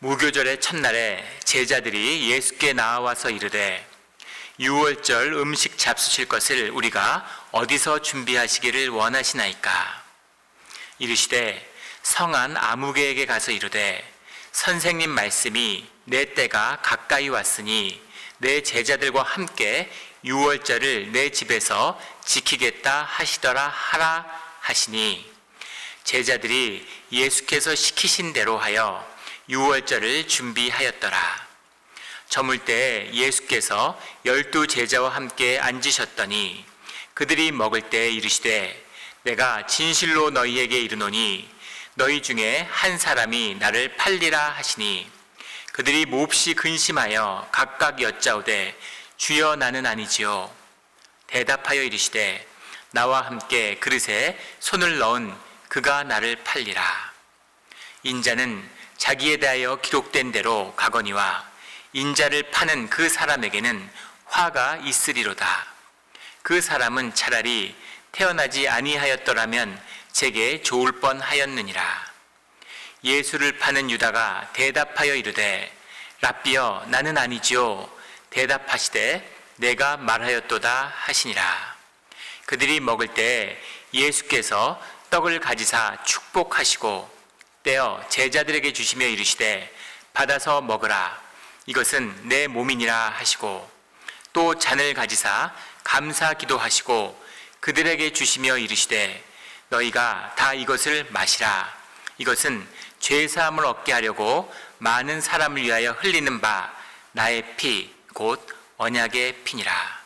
무교절의 첫날에 제자들이 예수께 나와서 이르되 유월절 음식 잡수실 것을 우리가 어디서 준비하시기를 원하시나이까? 이르시되 성한 아무개에게 가서 이르되 선생님 말씀이 내 때가 가까이 왔으니 내 제자들과 함께 유월절을 내 집에서 지키겠다 하시더라 하라 하시니 제자들이 예수께서 시키신 대로 하여 유월절을 준비하였더라. 저물 때 예수께서 12 제자와 함께 앉으셨더니 그들이 먹을 때 이르시되 내가 진실로 너희에게 이르노니 너희 중에 한 사람이 나를 팔리라 하시니 그들이 몹시 근심하여 각각 여짜오되 주여 나는 아니지요. 대답하여 이르시되 나와 함께 그릇에 손을 넣은 그가 나를 팔리라. 인자는 자기에 대하여 기록된 대로 가거니와 인자를 파는 그 사람에게는 화가 있으리로다. 그 사람은 차라리 태어나지 아니하였더라면 제게 좋을 뻔하였느니라. 예수를 파는 유다가 대답하여 이르되 랍비여 나는 아니지요. 대답하시되 내가 말하였도다 하시니라. 그들이 먹을 때 예수께서 떡을 가지사 축복하시고 떼어 제자들에게 주시며 이르시되 받아서 먹으라. 이것은 내 몸이니라 하시고 또 잔을 가지사 감사 기도하시고 그들에게 주시며 이르시되 너희가 다 이것을 마시라. 이것은 죄사함을 얻게 하려고 많은 사람을 위하여 흘리는 바 나의 피 곧 언약의 피니라.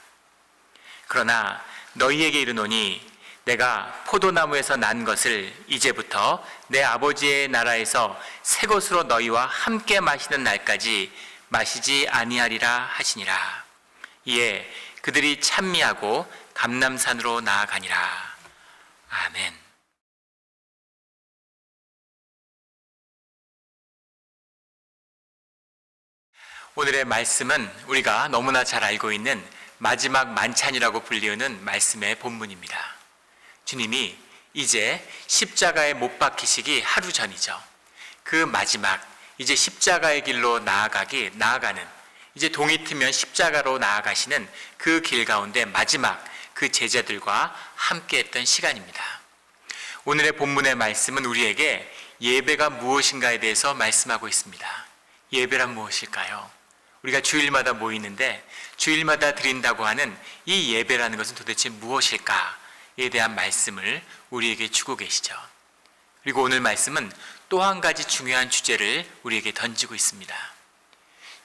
그러나 너희에게 이르노니 내가 포도나무에서 난 것을 이제부터 내 아버지의 나라에서 새 것으로 너희와 함께 마시는 날까지 마시지 아니하리라 하시니라. 이에 그들이 찬미하고 감람산으로 나아가니라. 아멘. 오늘의 말씀은 우리가 너무나 잘 알고 있는 마지막 만찬이라고 불리우는 말씀의 본문입니다. 주님이 이제 십자가에 못 박히시기 하루 전이죠. 그 마지막 이제 십자가의 길로 나아가는 이제 동이 트면 십자가로 나아가시는 그 길 가운데 마지막 그 제자들과 함께 했던 시간입니다. 오늘의 본문의 말씀은 우리에게 예배가 무엇인가에 대해서 말씀하고 있습니다. 예배란 무엇일까요? 우리가 주일마다 모이는데 주일마다 드린다고 하는 이 예배라는 것은 도대체 무엇일까에 대한 말씀을 우리에게 주고 계시죠. 그리고 오늘 말씀은 또 한 가지 중요한 주제를 우리에게 던지고 있습니다.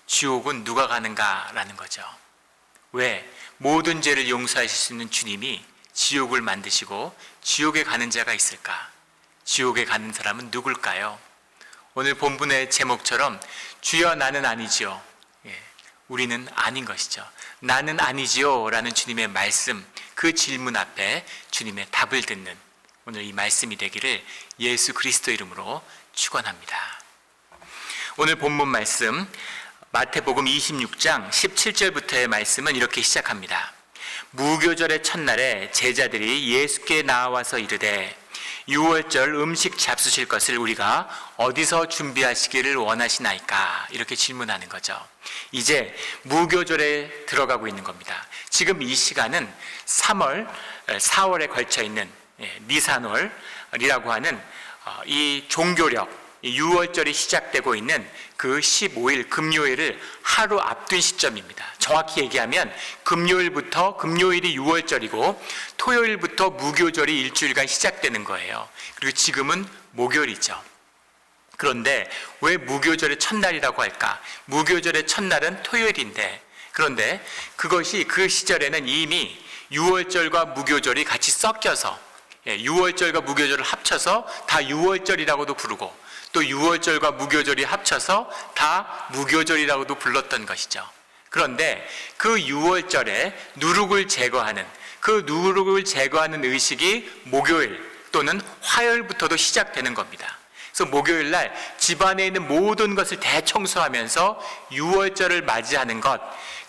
지옥은 누가 가는가라는 거죠. 왜 모든 죄를 용서하실 수 있는 주님이 지옥을 만드시고 지옥에 가는 자가 있을까? 지옥에 가는 사람은 누굴까요? 오늘 본문의 제목처럼 주여 나는 아니지요. 우리는 아닌 것이죠. 나는 아니지요 라는 주님의 말씀, 그 질문 앞에 주님의 답을 듣는 오늘 이 말씀이 되기를 예수 그리스도 이름으로 축원합니다. 오늘 본문 말씀 마태복음 26장 17절부터의 말씀은 이렇게 시작합니다. 무교절의 첫날에 제자들이 예수께 나와서 이르되 유월절 음식 잡수실 것을 우리가 어디서 준비하시기를 원하시나이까? 이렇게 질문하는 거죠. 이제 무교절에 들어가고 있는 겁니다. 지금 이 시간은 3월, 4월에 걸쳐 있는 니산월이라고 하는 이 종교력, 유월절이 시작되고 있는 그 15일 금요일을 하루 앞둔 시점입니다. 정확히 얘기하면 금요일이 유월절이고 토요일부터 무교절이 일주일간 시작되는 거예요. 그리고 지금은 목요일이죠. 그런데 왜 무교절의 첫날이라고 할까? 무교절의 첫날은 토요일인데, 그런데 그것이 그 시절에는 이미 유월절과 무교절이 같이 섞여서 유월절과 무교절을 합쳐서 다 유월절이라고도 부르고 또 유월절과 무교절이 합쳐서 다 무교절이라고도 불렀던 것이죠. 그런데 그 유월절에 누룩을 제거하는 의식이 목요일 또는 화요일부터도 시작되는 겁니다. 그래서 목요일 날 집안에 있는 모든 것을 대청소하면서 유월절을 맞이하는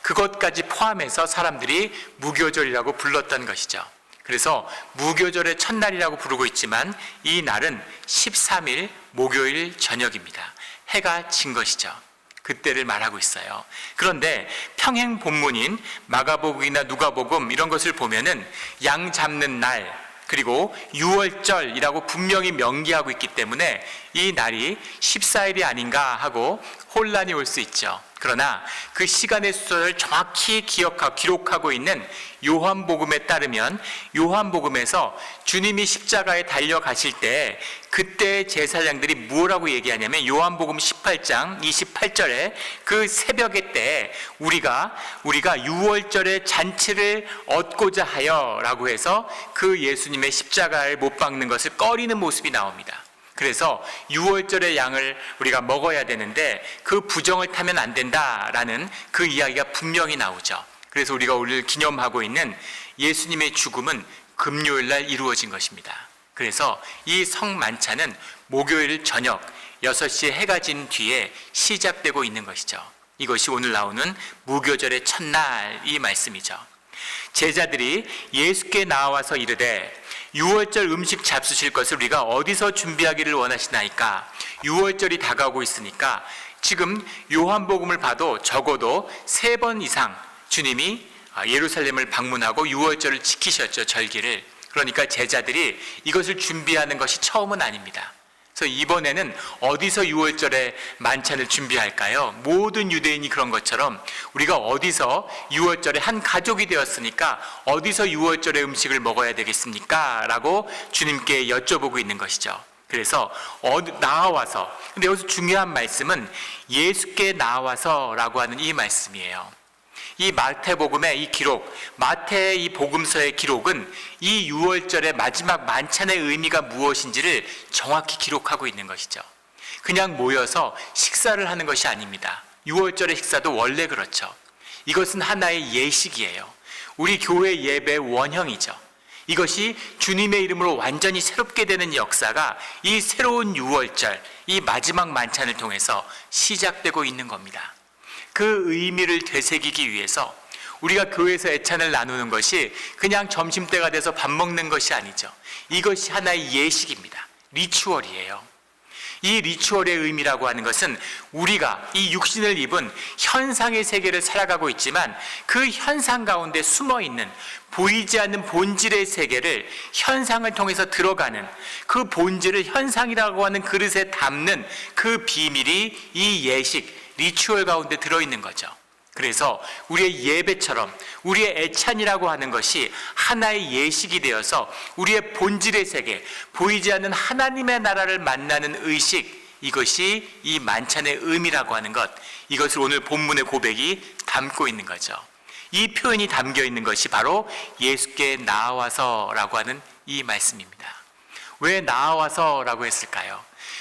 그것까지 포함해서 사람들이 무교절이라고 불렀던 것이죠. 그래서 무교절의 첫날이라고 부르고 있지만 이 날은 13일 목요일 저녁입니다. 해가 진 것이죠. 그때를 말하고 있어요. 그런데 평행 본문인 마가복음이나 누가복음 이런 것을 보면은 양 잡는 날 그리고 유월절이라고 분명히 명기하고 있기 때문에 이 날이 14일이 아닌가 하고 혼란이 올 수 있죠. 그러나 그 시간의 순서를 정확히 기록하고 있는 요한복음에 따르면 요한복음에서 주님이 십자가에 달려가실 때 그때 제사장들이 뭐라고 얘기하냐면 요한복음 18장 28절에 그 새벽의 때에 우리가 유월절의 잔치를 얻고자 하여 라고 해서 그 예수님의 십자가를 못 박는 것을 꺼리는 모습이 나옵니다. 그래서 유월절의 양을 우리가 먹어야 되는데 그 부정을 타면 안 된다라는 그 이야기가 분명히 나오죠. 그래서 우리가 오늘 기념하고 있는 예수님의 죽음은 금요일 날 이루어진 것입니다. 그래서 이 성만찬은 목요일 저녁 6시에 해가 진 뒤에 시작되고 있는 것이죠. 이것이 오늘 나오는 무교절의 첫날 이 말씀이죠. 제자들이 예수께 나와서 이르되 유월절 음식 잡수실 것을 우리가 어디서 준비하기를 원하시나이까? 유월절이 다가오고 있으니까 지금 요한복음을 봐도 적어도 3번 이상 주님이 예루살렘을 방문하고 유월절을 지키셨죠. 절기를. 그러니까 제자들이 이것을 준비하는 것이 처음은 아닙니다. 그래서 이번에는 어디서 유월절에 만찬을 준비할까요? 모든 유대인이 그런 것처럼 우리가 어디서 유월절에 한 가족이 되었으니까 어디서 유월절의 음식을 먹어야 되겠습니까? 라고 주님께 여쭤보고 있는 것이죠. 그래서 나와서, 근데 여기서 중요한 말씀은 예수께 나와서 라고 하는 이 말씀이에요. 이 마태복음의 이 기록, 마태의 이 복음서의 기록은 이 유월절의 마지막 만찬의 의미가 무엇인지를 정확히 기록하고 있는 것이죠. 그냥 모여서 식사를 하는 것이 아닙니다. 유월절의 식사도 원래 그렇죠. 이것은 하나의 예식이에요. 우리 교회 예배의 원형이죠. 이것이 주님의 이름으로 완전히 새롭게 되는 역사가 이 새로운 유월절, 이 마지막 만찬을 통해서 시작되고 있는 겁니다. 그 의미를 되새기기 위해서 우리가 교회에서 애찬을 나누는 것이 그냥 점심때가 돼서 밥 먹는 것이 아니죠. 이것이 하나의 예식입니다. 리추얼이에요. 이 리추얼의 의미라고 하는 것은 우리가 이 육신을 입은 현상의 세계를 살아가고 있지만 그 현상 가운데 숨어있는 보이지 않는 본질의 세계를 현상을 통해서 들어가는 그 본질을 현상이라고 하는 그릇에 담는 그 비밀이 이 예식, 리추얼 가운데 들어있는 거죠. 그래서 우리의 예배처럼 우리의 애찬이라고 하는 것이 하나의 예식이 되어서 우리의 본질의 세계, 보이지 않는 하나님의 나라를 만나는 의식, 이것이 이 만찬의 의미라고 하는 것, 이것을 오늘 본문의 고백이 담고 있는 거죠. 이 표현이 담겨 있는 것이 바로 예수께 나와서라고 하는 이 말씀입니다. 왜 나와서라고 했을까요?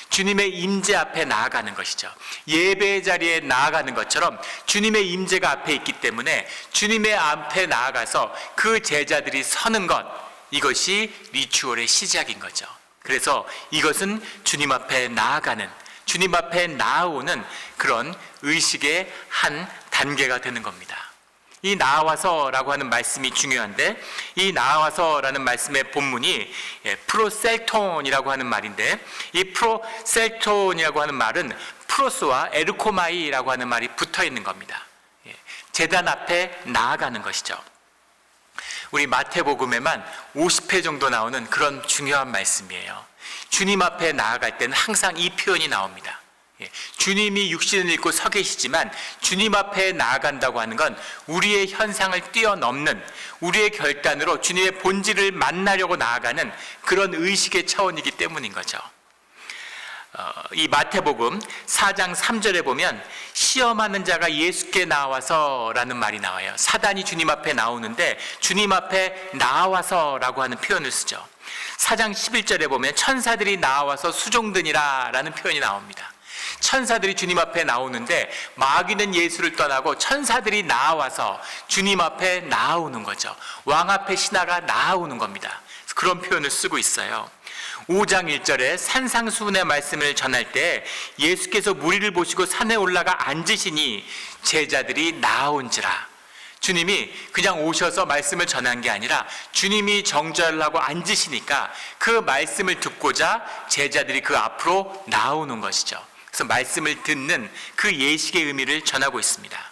주님의 임재 앞에 나아가는 것이죠. 예배의 자리에 나아가는 것처럼 주님의 임재가 앞에 있기 때문에 주님의 앞에 나아가서 그 제자들이 서는 것, 이것이 리추얼의 시작인 거죠. 그래서 이것은 주님 앞에 나아가는, 주님 앞에 나아오는 그런 의식의 한 단계가 되는 겁니다. 이 나와서라고 하는 말씀이 중요한데, 이 나와서라는 말씀의 본문이 프로셀톤이라고 하는 말인데, 이 프로셀톤이라고 하는 말은 프로스와 에르코마이라고 하는 말이 붙어 있는 겁니다. 제단 앞에 나아가는 것이죠. 우리 마태복음에만 50회 정도 나오는 그런 중요한 말씀이에요. 주님 앞에 나아갈 때는 항상 이 표현이 나옵니다. 주님이 육신을 입고 서 계시지만 주님 앞에 나아간다고 하는 건 우리의 현상을 뛰어넘는, 우리의 결단으로 주님의 본질을 만나려고 나아가는 그런 의식의 차원이기 때문인 거죠. 이 마태복음 4장 3절에 보면 시험하는 자가 예수께 나와서 라는 말이 나와요. 사단이 주님 앞에 나오는데 주님 앞에 나와서 라고 하는 표현을 쓰죠. 4장 11절에 보면 천사들이 나와서 수종드니라 라는 표현이 나옵니다. 천사들이 주님 앞에 나오는데 마귀는 예수를 떠나고 천사들이 나와서 주님 앞에 나오는 거죠. 왕 앞에 신하가 나오는 겁니다. 그런 표현을 쓰고 있어요. 5장 1절에 산상수훈의 말씀을 전할 때 예수께서 무리를 보시고 산에 올라가 앉으시니 제자들이 나온지라. 주님이 그냥 오셔서 말씀을 전한 게 아니라 주님이 정절을 하고 앉으시니까 그 말씀을 듣고자 제자들이 그 앞으로 나오는 것이죠. 그래서 말씀을 듣는 그 예식의 의미를 전하고 있습니다.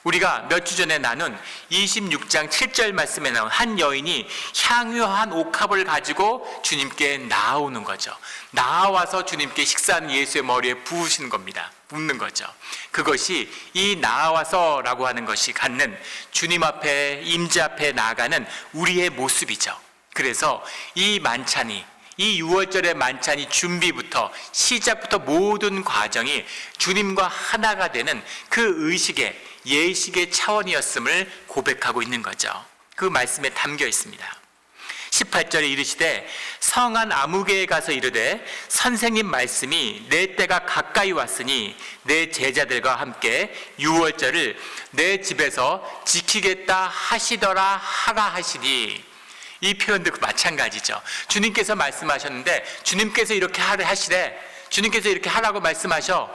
우리가 몇 주 전에 나눈 26장 7절 말씀에 나온 한 여인이 향유한 옥합을 가지고 주님께 나아오는 거죠. 나아와서 주님께 식사한 예수의 머리에 부으시는 겁니다. 붓는 거죠. 그것이 이 나아와서라고 하는 것이 갖는 주님 앞에, 임재 앞에 나아가는 우리의 모습이죠. 그래서 이 만찬이, 이 6월절의 만찬이 준비부터 시작부터 모든 과정이 주님과 하나가 되는 그 의식의 예식의 차원이었음을 고백하고 있는 거죠. 그 말씀에 담겨 있습니다. 18절에 이르시되 성안 아무개에 가서 이르되 선생님 말씀이 내 때가 가까이 왔으니 내 제자들과 함께 6월절을 내 집에서 지키겠다 하시더라 하라 하시니, 이 표현도 마찬가지죠. 주님께서 말씀하셨는데 주님께서 이렇게 하시래, 주님께서 이렇게 하라고 말씀하셔,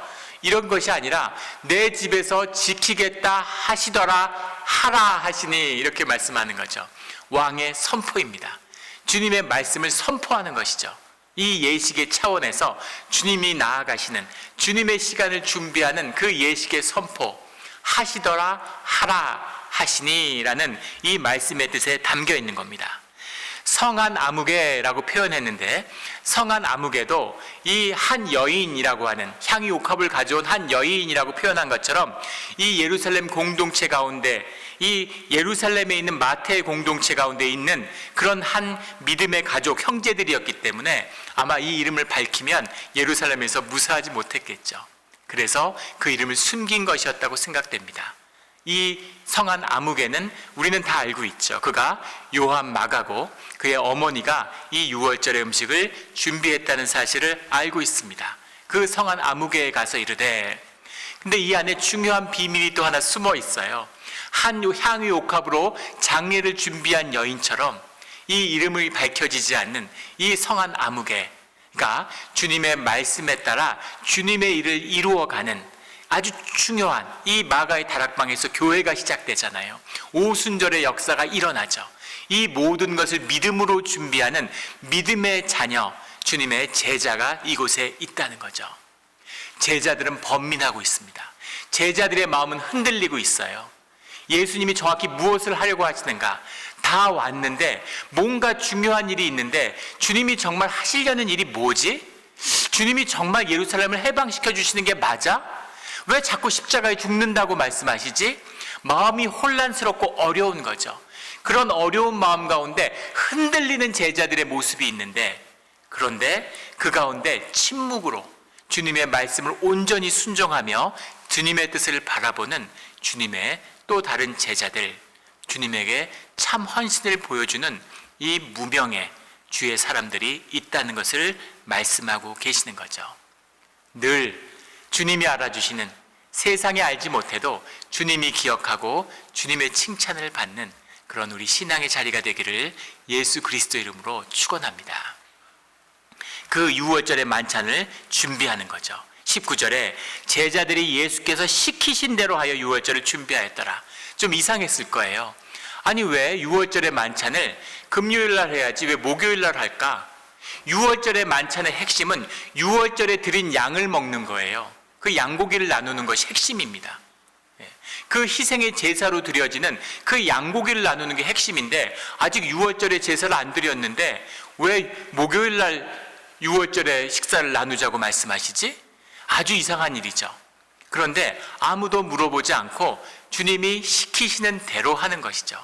이런 것이 아니라 내 집에서 지키겠다 하시더라 하라 하시니, 이렇게 말씀하는 거죠. 왕의 선포입니다. 주님의 말씀을 선포하는 것이죠. 이 예식의 차원에서 주님이 나아가시는, 주님의 시간을 준비하는 그 예식의 선포, 하시더라 하라 하시니라는 이 말씀의 뜻에 담겨 있는 겁니다. 성안 아무개라고 표현했는데, 성안 아무개도 이 한 여인이라고 하는, 향유 옥합을 가져온 한 여인이라고 표현한 것처럼 이 예루살렘 공동체 가운데, 이 예루살렘에 있는 마태의 공동체 가운데 있는 그런 한 믿음의 가족, 형제들이었기 때문에 아마 이 이름을 밝히면 예루살렘에서 무사하지 못했겠죠. 그래서 그 이름을 숨긴 것이었다고 생각됩니다. 이 성안 아무개는 우리는 다 알고 있죠. 그가 요한 마가고 그의 어머니가 이 6월절의 음식을 준비했다는 사실을 알고 있습니다. 그 성안 아무개에 가서 이르되, 근데 이 안에 중요한 비밀이 또 하나 숨어 있어요. 한 향유 옥합으로 장례를 준비한 여인처럼 이 이름이 밝혀지지 않는 이 성안 아무개가 주님의 말씀에 따라 주님의 일을 이루어가는 아주 중요한, 이 마가의 다락방에서 교회가 시작되잖아요. 오순절의 역사가 일어나죠. 이 모든 것을 믿음으로 준비하는 믿음의 자녀, 주님의 제자가 이곳에 있다는 거죠. 제자들은 번민하고 있습니다. 제자들의 마음은 흔들리고 있어요. 예수님이 정확히 무엇을 하려고 하시는가? 다 왔는데 뭔가 중요한 일이 있는데 주님이 정말 하시려는 일이 뭐지? 주님이 정말 예루살렘을 해방시켜 주시는 게 맞아? 왜 자꾸 십자가에 죽는다고 말씀하시지? 마음이 혼란스럽고 어려운 거죠. 그런 어려운 마음 가운데 흔들리는 제자들의 모습이 있는데, 그런데 그 가운데 침묵으로 주님의 말씀을 온전히 순종하며 주님의 뜻을 바라보는 주님의 또 다른 제자들, 주님에게 참 헌신을 보여주는 이 무명의 주의 사람들이 있다는 것을 말씀하고 계시는 거죠. 늘 주님이 알아주시는, 세상에 알지 못해도 주님이 기억하고 주님의 칭찬을 받는 그런 우리 신앙의 자리가 되기를 예수 그리스도 이름으로 축원합니다. 그 6월절의 만찬을 준비하는 거죠. 19절에 제자들이 예수께서 시키신 대로 하여 6월절을 준비하였더라. 좀 이상했을 거예요. 아니 왜 6월절의 만찬을 금요일 날 해야지 왜 목요일 날 할까? 6월절의 만찬의 핵심은 6월절에 드린 양을 먹는 거예요. 그 양고기를 나누는 것이 핵심입니다. 그 희생의 제사로 드려지는 그 양고기를 나누는 게 핵심인데, 아직 6월절에 제사를 안 드렸는데 왜 목요일 날 6월절에 식사를 나누자고 말씀하시지? 아주 이상한 일이죠. 그런데 아무도 물어보지 않고 주님이 시키시는 대로 하는 것이죠.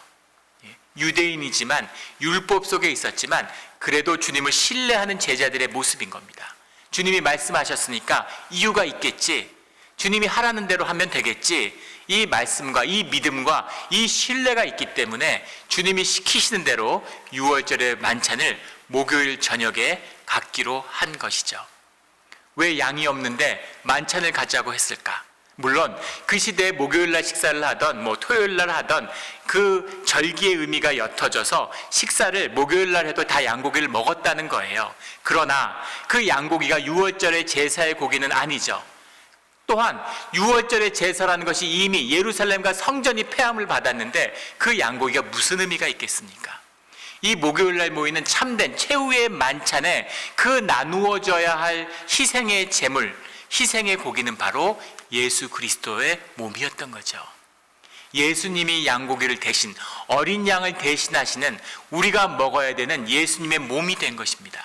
유대인이지만 율법 속에 있었지만 그래도 주님을 신뢰하는 제자들의 모습인 겁니다. 주님이 말씀하셨으니까 이유가 있겠지, 주님이 하라는 대로 하면 되겠지, 이 말씀과 이 믿음과 이 신뢰가 있기 때문에 주님이 시키시는 대로 6월절의 만찬을 목요일 저녁에 갖기로 한 것이죠. 왜 양이 없는데 만찬을 갖자고 했을까? 물론 그 시대에 목요일날 식사를 하던 토요일날 하던 그 절기의 의미가 옅어져서 식사를 목요일날 해도 다 양고기를 먹었다는 거예요. 그러나 그 양고기가 6월절의 제사의 고기는 아니죠. 또한 6월절의 제사라는 것이 이미 예루살렘과 성전이 폐함을 받았는데 그 양고기가 무슨 의미가 있겠습니까? 이 목요일날 모이는 참된 최후의 만찬에 그 나누어져야 할 희생의 제물, 희생의 고기는 바로 예수 그리스도의 몸이었던 거죠. 예수님이 양고기를 대신, 어린 양을 대신하시는 우리가 먹어야 되는 예수님의 몸이 된 것입니다.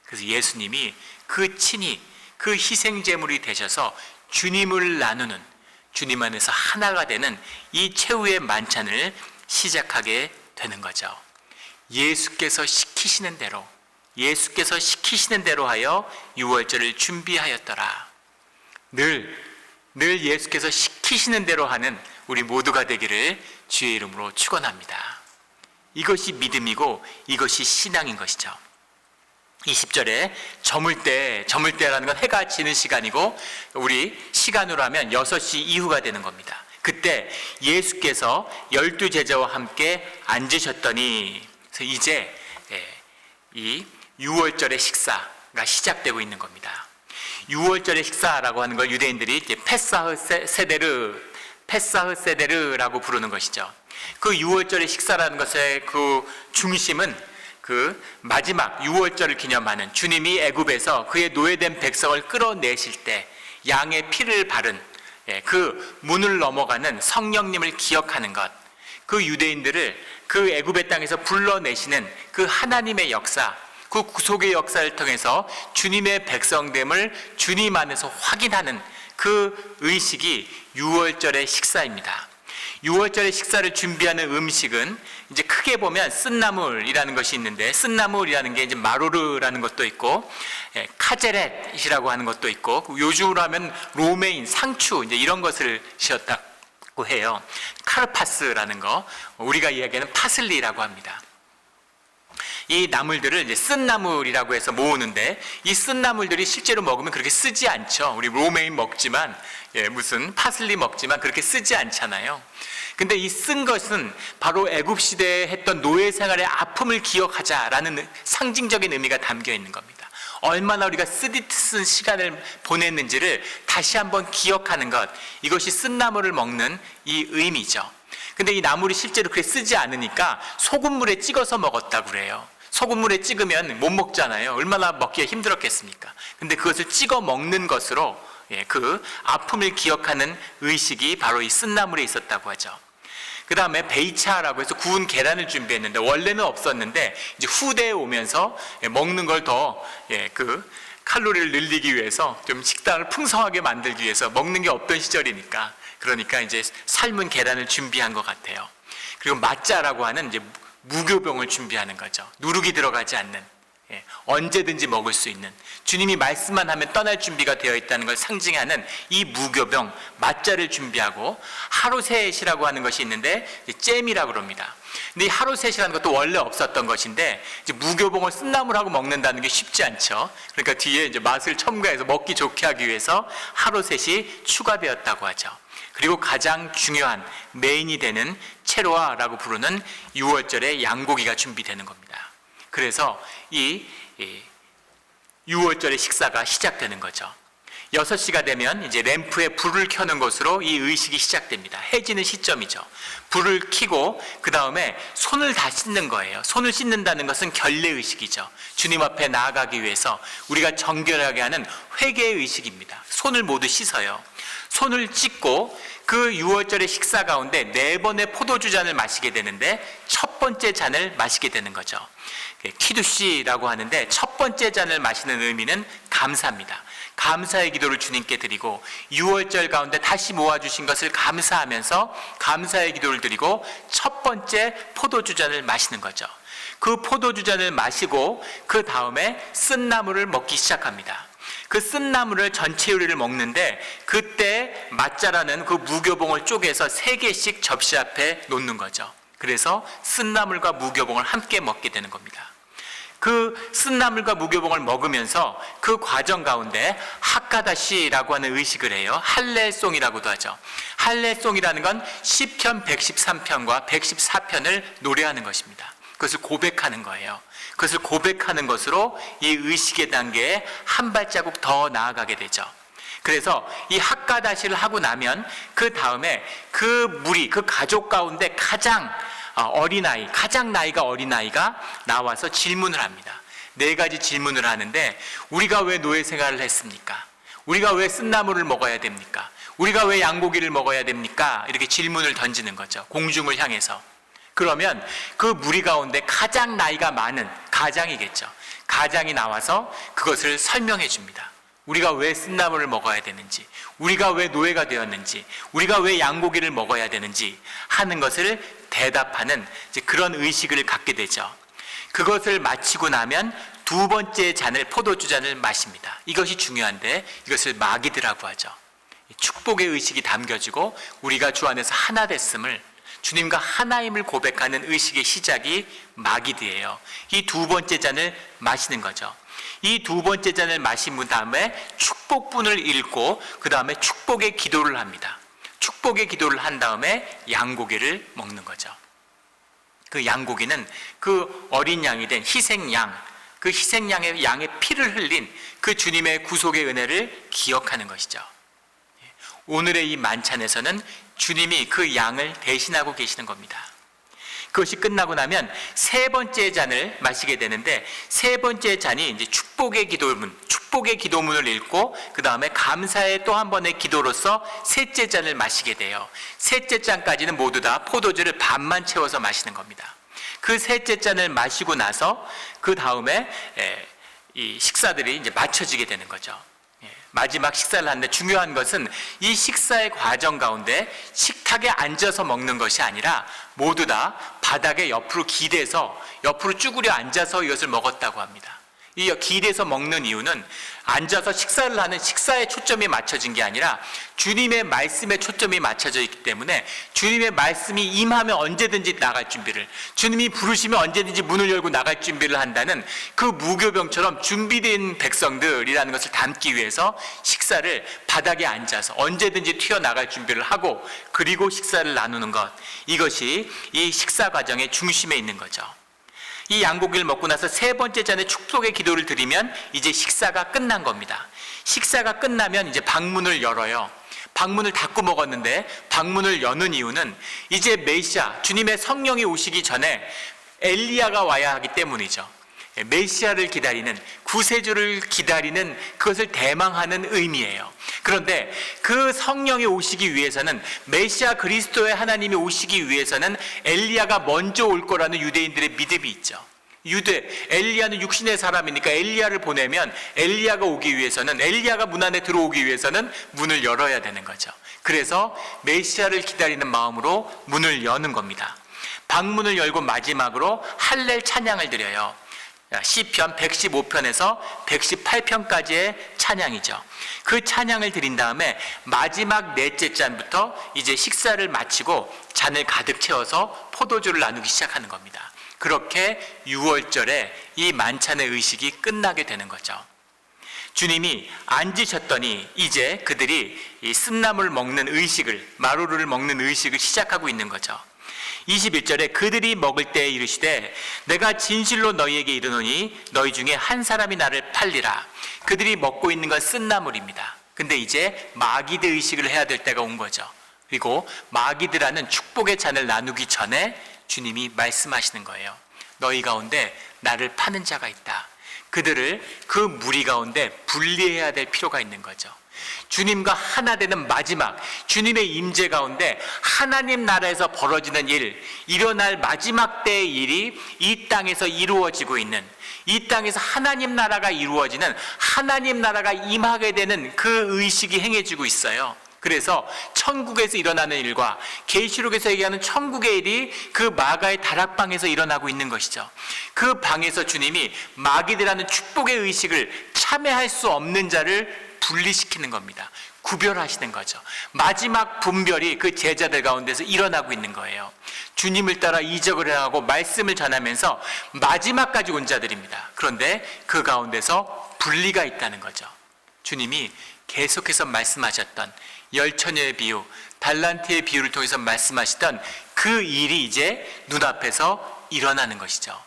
그래서 예수님이 그 친히 그 희생제물이 되셔서 주님을 나누는, 주님 안에서 하나가 되는 이 최후의 만찬을 시작하게 되는 거죠. 예수께서 시키시는 대로 하여 유월절을 준비하였더라. 늘 예수께서 시키시는 대로 하는 우리 모두가 되기를 주의 이름으로 축원합니다. 이것이 믿음이고 이것이 신앙인 것이죠. 20절에 저물 때라는 건 해가 지는 시간이고, 우리 시간으로 하면 6시 이후가 되는 겁니다. 그때 예수께서 12 제자와 함께 앉으셨더니, 그래서 이제 이 유월절의 식사가 시작되고 있는 겁니다. 유월절의 식사라고 하는 걸 유대인들이 이제 페사흐 세데르라고 부르는 것이죠. 그 유월절의 식사라는 것의 그 중심은 그 마지막 유월절을 기념하는, 주님이 애굽에서 그의 노예된 백성을 끌어내실 때 양의 피를 바른 그 문을 넘어가는 성령님을 기억하는 것, 그 유대인들을 그 애굽의 땅에서 불러내시는 그 하나님의 역사, 그 구속의 역사를 통해서 주님의 백성됨을 주님 안에서 확인하는 그 의식이 유월절의 식사입니다. 유월절의 식사를 준비하는 음식은 이제 크게 보면 쓴나물이라는 것이 있는데, 쓴나물이라는 게 이제 마로르라는 것도 있고, 카제렛이라고 하는 것도 있고, 요즘으로 하면 로메인, 상추, 이제 이런 것을 씌었다고 해요. 카르파스라는 거, 우리가 이야기하는 파슬리라고 합니다. 이 나물들을 이제 쓴나물이라고 해서 모으는데, 이 쓴나물들이 실제로 먹으면 그렇게 쓰지 않죠. 우리 로메인 먹지만, 무슨 파슬리 먹지만 그렇게 쓰지 않잖아요. 근데 이 쓴 것은 바로 애굽 시대에 했던 노예 생활의 아픔을 기억하자라는 상징적인 의미가 담겨 있는 겁니다. 얼마나 우리가 쓰디쓴 시간을 보냈는지를 다시 한번 기억하는 것, 이것이 쓴나물을 먹는 이 의미죠. 근데 이 나물이 실제로 그렇게 쓰지 않으니까 소금물에 찍어서 먹었다고 그래요. 소금물에 찍으면 못 먹잖아요. 얼마나 먹기가 힘들었겠습니까? 근데 그것을 찍어 먹는 것으로 그 아픔을 기억하는 의식이 바로 이 쓴나물에 있었다고 하죠. 그 다음에 베이차라고 해서 구운 계란을 준비했는데, 원래는 없었는데 이제 후대에 오면서 먹는 걸 더 그 칼로리를 늘리기 위해서, 좀 식단을 풍성하게 만들기 위해서, 먹는 게 없던 시절이니까, 그러니까 이제 삶은 계란을 준비한 것 같아요. 그리고 마짜라고 하는 이제 무교병을 준비하는 거죠. 누룩이 들어가지 않는, 언제든지 먹을 수 있는, 주님이 말씀만 하면 떠날 준비가 되어 있다는 걸 상징하는 이 무교병 마짜를 준비하고, 하루셋이라고 하는 것이 있는데 잼이라고 그럽니다. 근데 이 하루셋이라는 것도 원래 없었던 것인데, 이제 무교병을 쓴나물하고 먹는다는 게 쉽지 않죠. 그러니까 뒤에 이제 맛을 첨가해서 먹기 좋게 하기 위해서 하루셋이 추가되었다고 하죠. 그리고 가장 중요한 메인이 되는 체로아라고 부르는 유월절의 양고기가 준비되는 겁니다. 그래서 이 유월절의 식사가 시작되는 거죠. 6시가 되면 이제 램프에 불을 켜는 것으로 이 의식이 시작됩니다. 해지는 시점이죠. 불을 켜고 그 다음에 손을 다 씻는 거예요. 손을 씻는다는 것은 결례 의식이죠. 주님 앞에 나아가기 위해서 우리가 정결하게 하는 회개의 의식입니다. 손을 모두 씻어요. 손을 씻고 그 유월절의 식사 가운데 4번의 포도주 잔을 마시게 되는데, 첫 번째 잔을 마시게 되는 거죠. 키두시라고 하는데, 첫 번째 잔을 마시는 의미는 감사입니다. 감사의 기도를 주님께 드리고, 유월절 가운데 다시 모아주신 것을 감사하면서 감사의 기도를 드리고 첫 번째 포도주 잔을 마시는 거죠. 그 포도주 잔을 마시고 그 다음에 쓴나물을 먹기 시작합니다. 그 쓴나물을 전체 요리를 먹는데, 그때 맛자라는 그 무교봉을 쪼개서 3개씩 접시 앞에 놓는 거죠. 그래서 쓴나물과 무교봉을 함께 먹게 되는 겁니다. 그 쓴나물과 무교봉을 먹으면서 그 과정 가운데 하카다시라고 하는 의식을 해요. 할례송이라고도 하죠. 할례송이라는 건 시편 113편과 114편을 노래하는 것입니다. 그것을 고백하는 거예요. 그것을 고백하는 것으로 이 의식의 단계에 한 발자국 더 나아가게 되죠. 그래서 이 하카다시를 하고 나면 그 다음에 그 무리, 그 가족 가운데 가장 어린아이, 가장 나이가 어린아이가 나와서 질문을 합니다. 4가지 질문을 하는데, 우리가 왜 노예 생활을 했습니까? 우리가 왜 쓴나물을 먹어야 됩니까? 우리가 왜 양고기를 먹어야 됩니까? 이렇게 질문을 던지는 거죠. 공중을 향해서. 그러면 그 무리 가운데 가장 나이가 많은 가장이겠죠. 가장이 나와서 그것을 설명해 줍니다. 우리가 왜 쓴나물을 먹어야 되는지, 우리가 왜 노예가 되었는지, 우리가 왜 양고기를 먹어야 되는지 하는 것을 대답하는 이제 그런 의식을 갖게 되죠. 그것을 마치고 나면 두 번째 잔을, 포도주 잔을 마십니다. 이것이 중요한데 이것을 마기드라고 하죠. 축복의 의식이 담겨지고 우리가 주 안에서 하나 됐음을, 주님과 하나임을 고백하는 의식의 시작이 마기드예요. 이 두 번째 잔을 마시는 거죠. 이 두 번째 잔을 마신 다음에 축복분을 읽고 그 다음에 축복의 기도를 합니다. 축복의 기도를 한 다음에 양고기를 먹는 거죠. 그 양고기는 그 어린 양이 된 희생양, 그 희생양의 양의 피를 흘린 그 주님의 구속의 은혜를 기억하는 것이죠. 오늘의 이 만찬에서는 주님이 그 양을 대신하고 계시는 겁니다. 그것이 끝나고 나면 세 번째 잔을 마시게 되는데, 세 번째 잔이 이제 축복의 기도문을 읽고 그 다음에 감사의 또 한 번의 기도로서 셋째 잔을 마시게 돼요. 셋째 잔까지는 모두 다 포도주를 반만 채워서 마시는 겁니다. 그 셋째 잔을 마시고 나서 그 다음에 이 식사들이 이제 맞춰지게 되는 거죠. 마지막 식사를 하는데 중요한 것은 이 식사의 과정 가운데 식탁에 앉아서 먹는 것이 아니라 모두 다 바닥에 옆으로 기대서, 옆으로 쭈그려 앉아서 이것을 먹었다고 합니다. 이 기대서 먹는 이유는 앉아서 식사를 하는 식사에 초점이 맞춰진 게 아니라 주님의 말씀에 초점이 맞춰져 있기 때문에 주님의 말씀이 임하면 언제든지 나갈 준비를, 주님이 부르시면 언제든지 문을 열고 나갈 준비를 한다는 그 무교병처럼 준비된 백성들이라는 것을 담기 위해서 식사를 바닥에 앉아서 언제든지 튀어나갈 준비를 하고 그리고 식사를 나누는 것, 이것이 이 식사 과정의 중심에 있는 거죠. 이 양고기를 먹고 나서 세 번째 잔에 축복의 기도를 드리면 이제 식사가 끝난 겁니다. 식사가 끝나면 이제 방문을 열어요. 방문을 닫고 먹었는데 방문을 여는 이유는 이제 메시아, 주님의 성령이 오시기 전에 엘리야가 와야 하기 때문이죠. 메시아를 기다리는, 구세주를 기다리는, 그것을 대망하는 의미예요. 그런데 그 성령이 오시기 위해서는, 메시아 그리스도의 하나님이 오시기 위해서는 엘리야가 먼저 올 거라는 유대인들의 믿음이 있죠. 엘리야는 육신의 사람이니까 엘리야를 보내면 엘리야가 오기 위해서는, 엘리야가 문 안에 들어오기 위해서는 문을 열어야 되는 거죠. 그래서 메시아를 기다리는 마음으로 문을 여는 겁니다. 방문을 열고 마지막으로 할렐 찬양을 드려요. 시편 115편에서 118편까지의 찬양이죠. 그 찬양을 드린 다음에 마지막 넷째 잔부터 이제 식사를 마치고 잔을 가득 채워서 포도주를 나누기 시작하는 겁니다. 그렇게 6월절에 이 만찬의 의식이 끝나게 되는 거죠. 주님이 앉으셨더니 이제 그들이 이 쓴나물 먹는 의식을, 마루를 먹는 의식을 시작하고 있는 거죠. 21절에 그들이 먹을 때에 이르시되 내가 진실로 너희에게 이르노니 너희 중에 한 사람이 나를 팔리라. 그들이 먹고 있는 건 쓴나물입니다. 근데 이제 마기드 의식을 해야 될 때가 온 거죠. 그리고 마기드라는 축복의 잔을 나누기 전에 주님이 말씀하시는 거예요. 너희 가운데 나를 파는 자가 있다. 그들을 그 무리 가운데 분리해야 될 필요가 있는 거죠. 주님과 하나 되는 마지막, 주님의 임재 가운데 하나님 나라에서 벌어지는 일, 일어날 마지막 때의 일이 이 땅에서 이루어지고 있는, 이 땅에서 하나님 나라가 이루어지는, 하나님 나라가 임하게 되는 그 의식이 행해지고 있어요. 그래서 천국에서 일어나는 일과 계시록에서 얘기하는 천국의 일이 그 마가의 다락방에서 일어나고 있는 것이죠. 그 방에서 주님이 마기드라는 축복의 의식을 참여할 수 없는 자를 분리시키는 겁니다. 구별하시는 거죠. 마지막 분별이 그 제자들 가운데서 일어나고 있는 거예요. 주님을 따라 이적을 행하고 말씀을 전하면서 마지막까지 온 자들입니다. 그런데 그 가운데서 분리가 있다는 거죠. 주님이 계속해서 말씀하셨던 열처녀의 비유, 달란트의 비유를 통해서 말씀하시던 그 일이 이제 눈앞에서 일어나는 것이죠.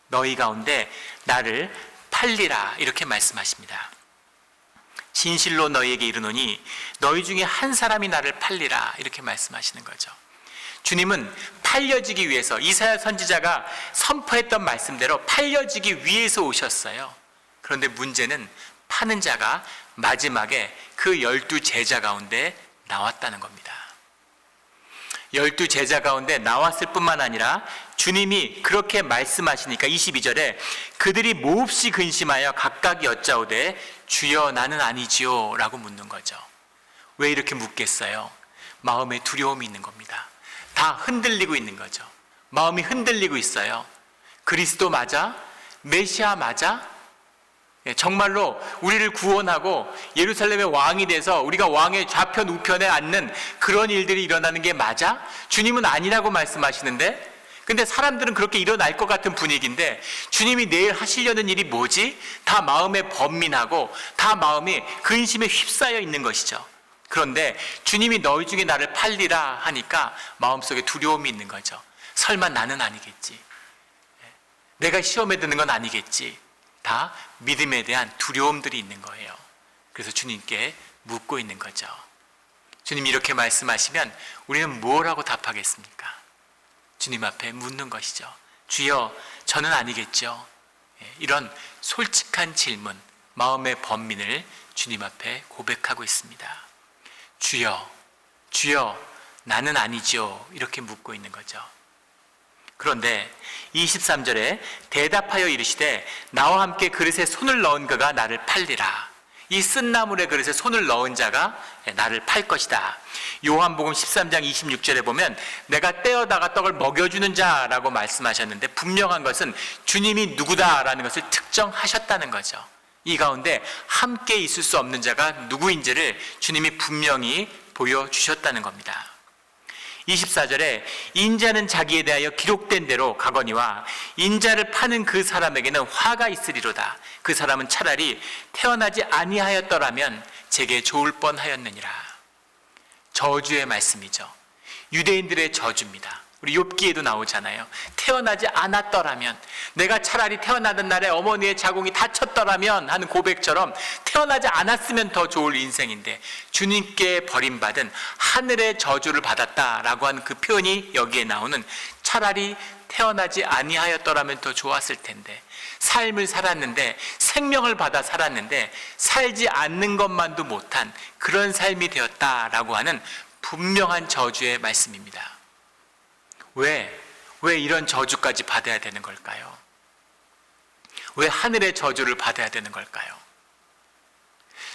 너희 가운데 나를 팔리라, 이렇게 말씀하십니다. 진실로 너희에게 이르노니 너희 중에 한 사람이 나를 팔리라, 이렇게 말씀하시는 거죠. 주님은 팔려지기 위해서, 이사야 선지자가 선포했던 말씀대로 팔려지기 위해서 오셨어요. 그런데 문제는 파는 자가 마지막에 그 12 제자 가운데 나왔다는 겁니다. 12 제자 가운데 나왔을 뿐만 아니라 주님이 그렇게 말씀하시니까 22절에 그들이 몹시 근심하여 각각 여짜오되 주여 나는 아니지요 라고 묻는 거죠. 왜 이렇게 묻겠어요? 마음에 두려움이 있는 겁니다. 다 흔들리고 있는 거죠. 마음이 흔들리고 있어요. 그리스도 맞아? 메시아 맞아? 정말로 우리를 구원하고 예루살렘의 왕이 돼서 우리가 왕의 좌편 우편에 앉는 그런 일들이 일어나는 게 맞아? 주님은 아니라고 말씀하시는데, 근데 사람들은 그렇게 일어날 것 같은 분위기인데 주님이 내일 하시려는 일이 뭐지? 다 마음에 번민하고 다 마음이 근심에 휩싸여 있는 것이죠. 그런데 주님이 너희 중에 나를 팔리라 하니까 마음속에 두려움이 있는 거죠. 설마 나는 아니겠지? 내가 시험에 드는 건 아니겠지? 다 믿음에 대한 두려움들이 있는 거예요. 그래서 주님께 묻고 있는 거죠. 주님이 이렇게 말씀하시면 우리는 뭐라고 답하겠습니까? 주님 앞에 묻는 것이죠. 주여, 저는 아니겠죠? 이런 솔직한 질문, 마음의 번민을 주님 앞에 고백하고 있습니다. 주여, 주여, 나는 아니죠. 이렇게 묻고 있는 거죠. 그런데 23절에 대답하여 이르시되 나와 함께 그릇에 손을 넣은 그가 나를 팔리라. 이 쓴나물의 그릇에 손을 넣은 자가 나를 팔 것이다. 요한복음 13장 26절에 보면 내가 떼어다가 떡을 먹여주는 자라고 말씀하셨는데 분명한 것은 주님이 누구다라는 것을 특정하셨다는 거죠. 이 가운데 함께 있을 수 없는 자가 누구인지를 주님이 분명히 보여주셨다는 겁니다. 24절에 인자는 자기에 대하여 기록된 대로 가거니와 인자를 파는 그 사람에게는 화가 있으리로다. 그 사람은 차라리 태어나지 아니하였더라면 제게 좋을 뻔하였느니라. 저주의 말씀이죠. 유대인들의 저주입니다. 우리 욥기에도 나오잖아요. 태어나지 않았더라면, 내가 차라리 태어나던 날에 어머니의 자궁이 닫혔더라면 하는 고백처럼 태어나지 않았으면 더 좋을 인생인데 주님께 버림받은 하늘의 저주를 받았다라고 하는 그 표현이 여기에 나오는, 차라리 태어나지 아니하였더라면 더 좋았을 텐데, 삶을 살았는데, 생명을 받아 살았는데 살지 않는 것만도 못한 그런 삶이 되었다라고 하는 분명한 저주의 말씀입니다. 왜 이런 저주까지 받아야 되는 걸까요? 왜 하늘의 저주를 받아야 되는 걸까요?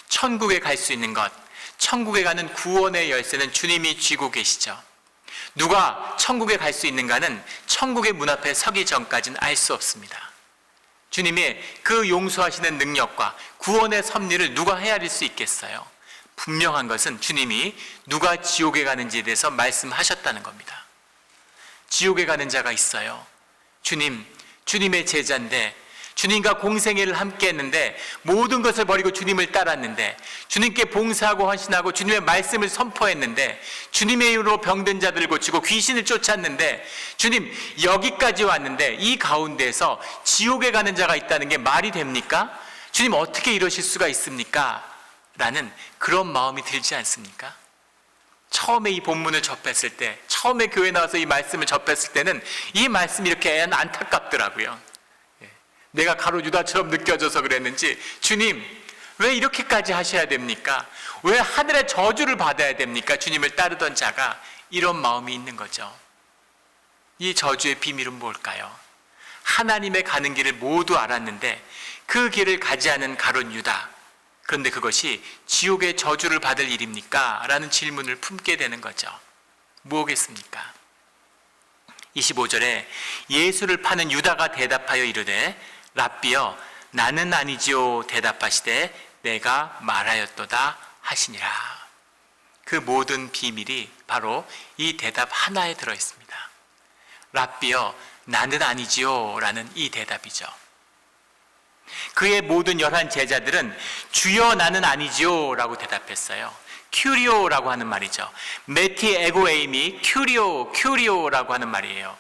천국에 갈 수 있는 것, 천국에 가는 구원의 열쇠는 주님이 쥐고 계시죠. 누가 천국에 갈 수 있는가는 천국의 문 앞에 서기 전까지는 알 수 없습니다. 주님의 그 용서하시는 능력과 구원의 섭리를 누가 헤아릴 수 있겠어요? 분명한 것은 주님이 누가 지옥에 가는지에 대해서 말씀하셨다는 겁니다. 지옥에 가는 자가 있어요. 주님의 제자인데, 주님과 공생애를 함께 했는데, 모든 것을 버리고 주님을 따랐는데, 주님께 봉사하고 헌신하고 주님의 말씀을 선포했는데, 주님의 이름으로 병든 자들을 고치고 귀신을 쫓았는데, 주님 여기까지 왔는데 이 가운데에서 지옥에 가는 자가 있다는 게 말이 됩니까? 주님 어떻게 이러실 수가 있습니까? 라는 그런 마음이 들지 않습니까? 처음에 이 본문을 접했을 때, 처음에 교회 나와서 이 말씀을 접했을 때는 이 말씀이 이렇게 안타깝더라고요. 내가 가룟 유다처럼 느껴져서 그랬는지, 주님 왜 이렇게까지 하셔야 됩니까? 왜 하늘의 저주를 받아야 됩니까? 주님을 따르던 자가 이런 마음이 있는 거죠. 이 저주의 비밀은 뭘까요? 하나님의 가는 길을 모두 알았는데 그 길을 가지 않은 가룟 유다, 그런데 그것이 지옥의 저주를 받을 일입니까? 라는 질문을 품게 되는 거죠. 뭐겠습니까? 25절에 예수를 파는 유다가 대답하여 이르되 랍비여 나는 아니지요 대답하시되 내가 말하였도다 하시니라. 그 모든 비밀이 바로 이 대답 하나에 들어있습니다. 랍비여 나는 아니지요 라는 이 대답이죠. 그의 모든 11 제자들은 주여 나는 아니지요 라고 대답했어요. 큐리오라고 하는 말이죠. 메티 에고에임이 큐리오라고 하는 말이에요.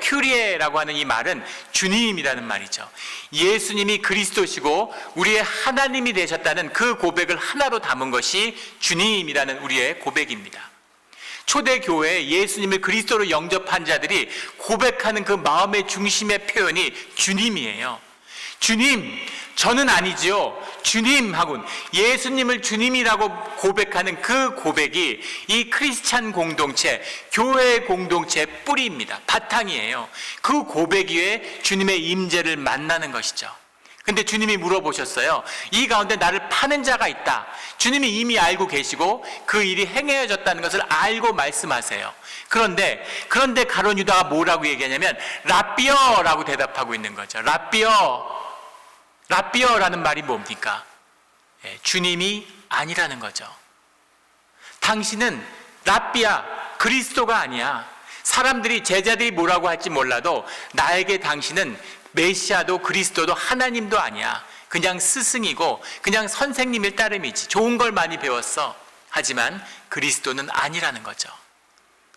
큐리에라고 하는 이 말은 주님이라는 말이죠. 예수님이 그리스도시고 우리의 하나님이 되셨다는 그 고백을 하나로 담은 것이 주님이라는 우리의 고백입니다. 초대교회에 예수님을 그리스도로 영접한 자들이 고백하는 그 마음의 중심의 표현이 주님이에요. 주님, 저는 아니지요. 주님 하고 예수님을 주님이라고 고백하는 그 고백이 이 크리스찬 공동체, 교회 공동체의 뿌리입니다. 바탕이에요. 그 고백 위에 주님의 임재를 만나는 것이죠. 근데 주님이 물어보셨어요. 이 가운데 나를 파는 자가 있다. 주님이 이미 알고 계시고 그 일이 행해졌다는 것을 알고 말씀하세요. 그런데 가룟 유다가 뭐라고 얘기하냐면 라삐어라고 대답하고 있는 거죠. 라삐어라는 말이 뭡니까? 주님이 아니라는 거죠. 당신은 라삐야, 그리스도가 아니야. 사람들이, 제자들이 뭐라고 할지 몰라도 나에게 당신은 메시아도 그리스도도 하나님도 아니야. 그냥 스승이고 그냥 선생님일 따름이지. 좋은 걸 많이 배웠어. 하지만 그리스도는 아니라는 거죠.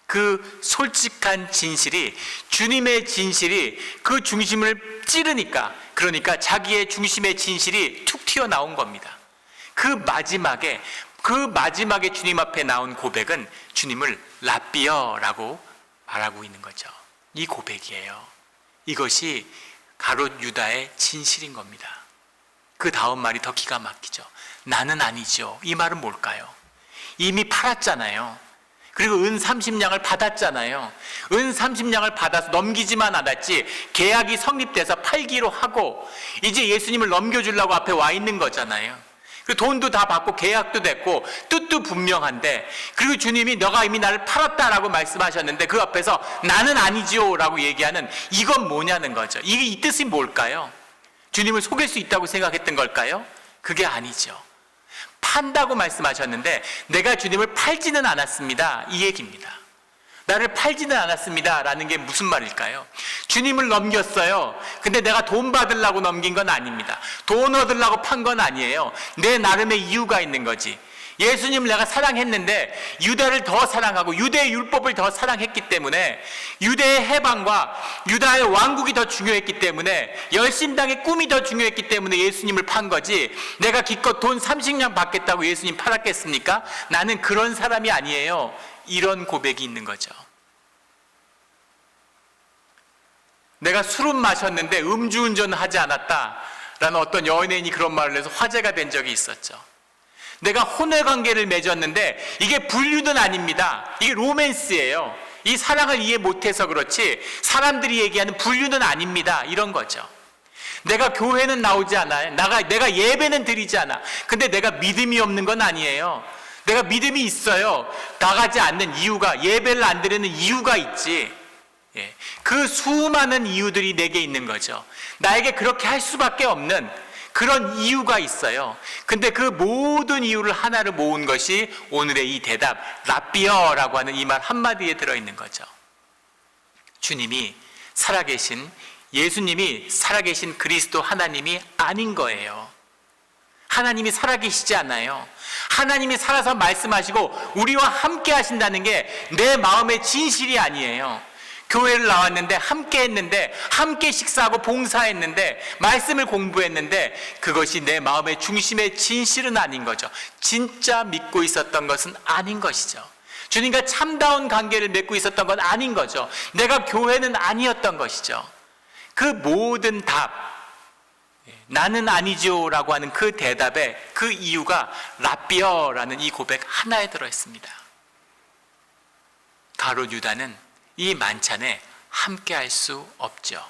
그 솔직한 진실이, 주님의 진실이 그 중심을 찌르니까, 그러니까 자기의 중심의 진실이 툭 튀어나온 겁니다. 그 마지막에 주님 앞에 나온 고백은 주님을 라삐어라고 말하고 있는 거죠. 이 고백이에요. 이것이 가룟 유다의 진실인 겁니다. 그 다음 말이 더 기가 막히죠. 나는 아니죠. 이 말은 뭘까요? 이미 팔았잖아요. 그리고 은 30냥을 받았잖아요. 은 30냥을 받아서 넘기지만 않았지 계약이 성립돼서 팔기로 하고 이제 예수님을 넘겨주려고 앞에 와 있는 거잖아요. 그 돈도 다 받고 계약도 됐고 뜻도 분명한데, 그리고 주님이 너가 이미 나를 팔았다라고 말씀하셨는데 그 앞에서 나는 아니지요 라고 얘기하는, 이건 뭐냐는 거죠. 이게 이 뜻이 뭘까요? 주님을 속일 수 있다고 생각했던 걸까요? 그게 아니죠. 판다고 말씀하셨는데 내가 주님을 팔지는 않았습니다, 이 얘기입니다. 나를 팔지는 않았습니다 라는 게 무슨 말일까요? 주님을 넘겼어요. 근데 내가 돈 받으려고 넘긴 건 아닙니다. 돈 얻으려고 판 건 아니에요. 내 나름의 이유가 있는 거지. 예수님을 내가 사랑했는데 유다를 더 사랑하고 유대의 율법을 더 사랑했기 때문에, 유대의 해방과 유다의 왕국이 더 중요했기 때문에, 열심당의 꿈이 더 중요했기 때문에 예수님을 판 거지, 내가 기껏 돈 30냥 받겠다고 예수님 팔았겠습니까? 나는 그런 사람이 아니에요. 이런 고백이 있는 거죠. 내가 술은 마셨는데 음주운전은 하지 않았다라는 어떤 연예인이 그런 말을 해서 화제가 된 적이 있었죠. 내가 혼외관계를 맺었는데 이게 불륜은 아닙니다. 이게 로맨스예요. 이 사랑을 이해 못해서 그렇지 사람들이 얘기하는 불륜은 아닙니다. 이런 거죠. 내가 교회는 나오지 않아요. 내가 예배는 드리지 않아. 근데 내가 믿음이 없는 건 아니에요. 내가 믿음이 있어요. 나가지 않는 이유가, 예배를 안 드리는 이유가 있지. 그 수많은 이유들이 내게 있는 거죠. 나에게 그렇게 할 수밖에 없는 그런 이유가 있어요. 근데 그 모든 이유를 하나로 모은 것이 오늘의 이 대답, 라삐어라고 하는 이 말 한마디에 들어있는 거죠. 주님이 살아계신, 예수님이 살아계신 그리스도 하나님이 아닌 거예요. 하나님이 살아계시지 않아요. 하나님이 살아서 말씀하시고 우리와 함께 하신다는 게 내 마음의 진실이 아니에요. 교회를 나왔는데 함께 했는데, 함께 식사하고 봉사했는데, 말씀을 공부했는데 그것이 내 마음의 중심의 진실은 아닌 거죠. 진짜 믿고 있었던 것은 아닌 것이죠. 주님과 참다운 관계를 맺고 있었던 건 아닌 거죠. 내가 교회는 아니었던 것이죠. 그 모든 답, 나는 아니죠 라고 하는 그 대답에 그 이유가 라삐어라는 이 고백 하나에 들어있습니다. 가룟 유다는 이 만찬에 함께할 수 없죠.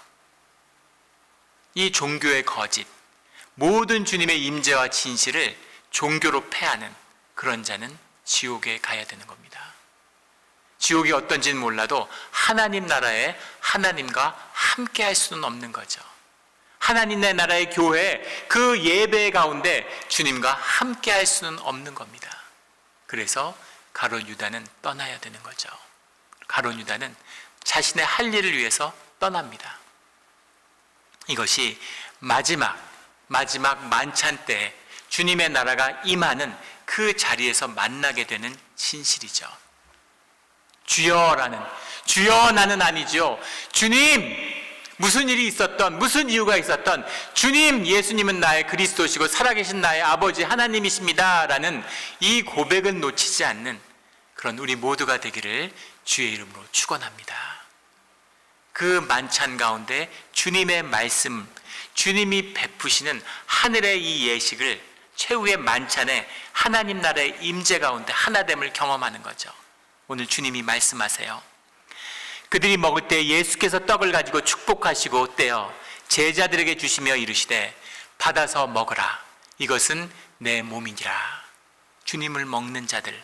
이 종교의 거짓, 모든 주님의 임재와 진실을 종교로 패하는 그런 자는 지옥에 가야 되는 겁니다. 지옥이 어떤지는 몰라도 하나님 나라에 하나님과 함께할 수는 없는 거죠. 하나님의 나라의 교회, 그 예배 가운데 주님과 함께할 수는 없는 겁니다. 그래서 가룟 유다는 떠나야 되는 거죠. 가룟 유다는 자신의 할 일을 위해서 떠납니다. 이것이 마지막 만찬 때 주님의 나라가 임하는 그 자리에서 만나게 되는 진실이죠. 주여라는, 주여 나는 아니죠. 주님, 무슨 일이 있었던, 무슨 이유가 있었던, 주님, 예수님은 나의 그리스도시고 살아계신 나의 아버지 하나님이십니다 라는 이 고백은 놓치지 않는 그런 우리 모두가 되기를 주의 이름으로 축원합니다. 그 만찬 가운데 주님의 말씀, 주님이 베푸시는 하늘의 이 예식을, 최후의 만찬에 하나님 나라의 임재 가운데 하나됨을 경험하는 거죠. 오늘 주님이 말씀하세요. 그들이 먹을 때 예수께서 떡을 가지고 축복하시고 떼어 제자들에게 주시며 이르시되 받아서 먹으라, 이것은 내 몸이니라. 주님을 먹는 자들.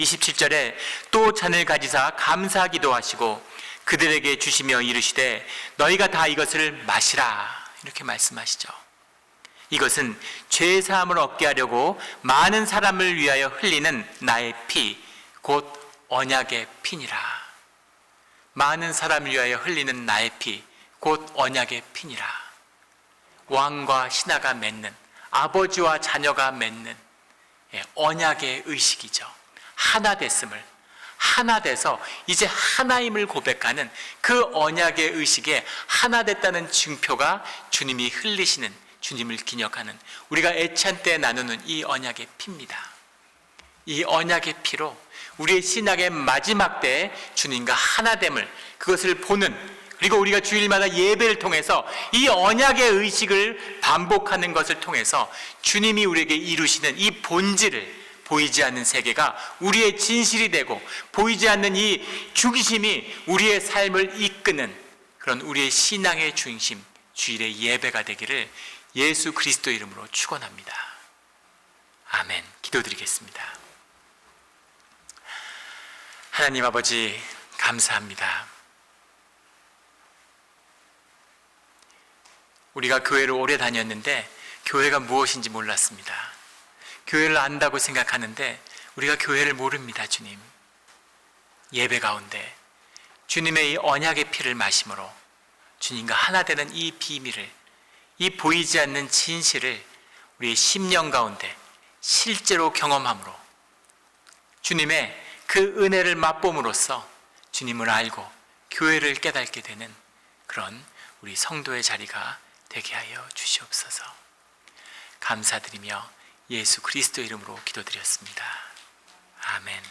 27절에 또 잔을 가지사 감사하기도 하시고 그들에게 주시며 이르시되 너희가 다 이것을 마시라, 이렇게 말씀하시죠. 이것은 죄 사함을 얻게 하려고 많은 사람을 위하여 흘리는 나의 피, 곧 언약의 피니라. 많은 사람을 위하여 흘리는 나의 피, 곧 언약의 피니라. 왕과 신하가 맺는, 아버지와 자녀가 맺는 언약의 의식이죠. 하나 됐음을, 하나 돼서 이제 하나임을 고백하는 그 언약의 의식에 하나 됐다는 증표가 주님이 흘리시는, 주님을 기념하는, 우리가 애찬 때 나누는 이 언약의 피입니다. 이 언약의 피로 우리의 신앙의 마지막 때에 주님과 하나됨을, 그것을 보는, 그리고 우리가 주일마다 예배를 통해서 이 언약의 의식을 반복하는 것을 통해서 주님이 우리에게 이루시는 이 본질을, 보이지 않는 세계가 우리의 진실이 되고 보이지 않는 이 죽이심이 우리의 삶을 이끄는 그런 우리의 신앙의 중심, 주일의 예배가 되기를 예수 그리스도 이름으로 축원합니다. 아멘. 기도드리겠습니다. 하나님 아버지, 감사합니다. 우리가 교회를 오래 다녔는데 교회가 무엇인지 몰랐습니다. 교회를 안다고 생각하는데 우리가 교회를 모릅니다. 주님, 예배 가운데 주님의 이 언약의 피를 마심으로 주님과 하나 되는 이 비밀을, 이 보이지 않는 진실을 우리의 심령 가운데 실제로 경험함으로 주님의 그 은혜를 맛봄으로써 주님을 알고 교회를 깨닫게 되는 그런 우리 성도의 자리가 되게 하여 주시옵소서. 감사드리며 예수 그리스도 이름으로 기도드렸습니다. 아멘.